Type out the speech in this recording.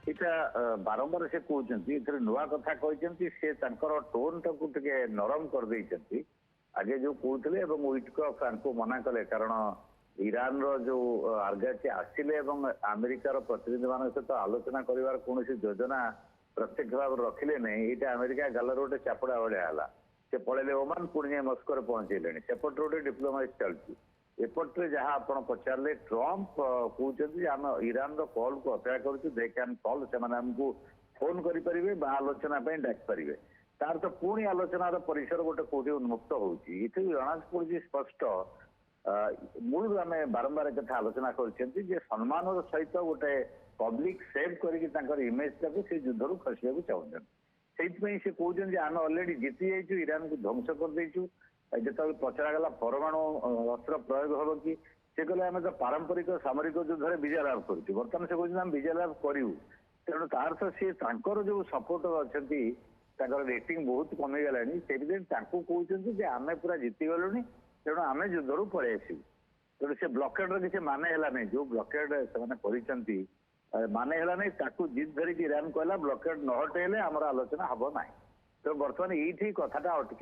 এটা ବାରମ୍ବାର ସେ କହୁଛନ୍ତି ଏଥିରେ ନୂଆ କଥା କହିଛନ୍ତି ସେ ତାଙ୍କର ଟୋନ ଟାକୁ ଟିକେ ନରମ କରିଦେଇଛନ୍ତି ଆଗେ ଯୋଉ କହୁଥିଲେ ଏବଂ ୱିଟକଫ୍ ତାଙ୍କୁ ମନା କଲେ କାରଣ ଇରାନର ଯୋଉ ଆର୍ଗାଚି ଆସିଲେ ଏବଂ ଆମେରିକାର ପ୍ରତିନିଧିମାନଙ୍କ ସହିତ ଆଲୋଚନା କରିବାର କୌଣସି ଯୋଜନା ପ୍ରତ୍ୟକ୍ଷ ଭାବରେ ରଖିଲେ ନାହିଁ ଏଇଟା ଆମେରିକା ଗାଲରେ ଗୋଟେ ଚାପଡ଼ା ଭଳିଆ ହେଲା ସେ ପଳେଇଲେ ଓମାନ ପୁଣି ଯାଇ ମସ୍କୋରେ ପହଞ୍ଚେଇଲେଣି ସେପଟରେ ଗୋଟେ ଡିପ୍ଲୋମାସି ଚାଲିଛି ଏପଟରେ ଯାହା ଆପଣ ପଚାରିଲେ ଟ୍ରମ୍ପ କହୁଛନ୍ତି ଆମେ ଇରାନର କଲ୍କୁ ଅପେକ୍ଷା କରୁଛୁ ଦେ କ୍ୟାନ୍ କଲ୍ ସେମାନେ ଆମକୁ ଫୋନ କରିପାରିବେ ବା ଆଲୋଚନା ପାଇଁ ଡାକିପାରିବେ ତାର ତ ପୁଣି ଆଲୋଚନାର ପରିସର ଗୋଟେ କୋଉଠି ଉନ୍ମୁକ୍ତ ହଉଛି ଏଥିରୁ ଜଣାପଡୁଛି ସ୍ପଷ୍ଟ ମୂଳରୁ ଆମେ ବାରମ୍ବାର କଥା ଆଲୋଚନା କରିଛନ୍ତି ଯେ ସମ୍ମାନର ସହିତ ଗୋଟେ ପବ୍ଲିକ ସେଭ୍ କରିକି ତାଙ୍କର ଇମେଜଟାକୁ ସେ ଯୁଦ୍ଧରୁ ଖସିବାକୁ ଚାହୁଁଛନ୍ତି ସେଇଥିପାଇଁ ସେ କହୁଛନ୍ତି ଯେ ଆମେ ଅଲରେଡି ଜିତି ଯାଇଛୁ ଇରାନକୁ ଧ୍ୱଂସ କରିଦେଇଛୁ ଯେତେବେଳେ ପଚରାଗଲା ପରମାଣୁ ଅସ୍ତ୍ର ପ୍ରୟୋଗ ହବ କି ସେ କହିଲେ ଆମେ ତ ପାରମ୍ପରିକ ସାମରିକ ଯୁଦ୍ଧରେ ବିଜୟ ଲାଭ କରୁଛୁ ବର୍ତ୍ତମାନ ସେ କହୁଛନ୍ତି ଆମେ ବିଜୟ ଲାଭ କରିବୁ ତେଣୁ ତାର ତ ସିଏ ତାଙ୍କର ଯୋଉ ସପୋର୍ଟର ଅଛନ୍ତି ତାଙ୍କର ରେଟିଂ ବହୁତ କମିଗଲାଣି ସେଥିପାଇଁ ତାଙ୍କୁ କହୁଛନ୍ତି ଯେ ଆମେ ପୁରା ଜିତିଗଲୁଣି ତେଣୁ ଆମେ ଯୁଦ୍ଧରୁ ପଳେଇ ଆସିବୁ ତେଣୁ ସେ ବ୍ଲକେଡର କିଛି ମାନେ ହେଲା ନାହିଁ ଯୋଉ ବ୍ଲକେଡ ସେମାନେ କରିଛନ୍ତି ମାନେ ହେଲା ନାହିଁ ତାକୁ ଜିଦ୍ ଧରିକି ଇରାନ କହିଲା ବ୍ଲକେଡ ନ ହଟେଇଲେ ଆମର ଆଲୋଚନା ହବ ନାହିଁ ତେଣୁ ବର୍ତ୍ତମାନ ଏଇଠି କଥାଟା ଅଟକି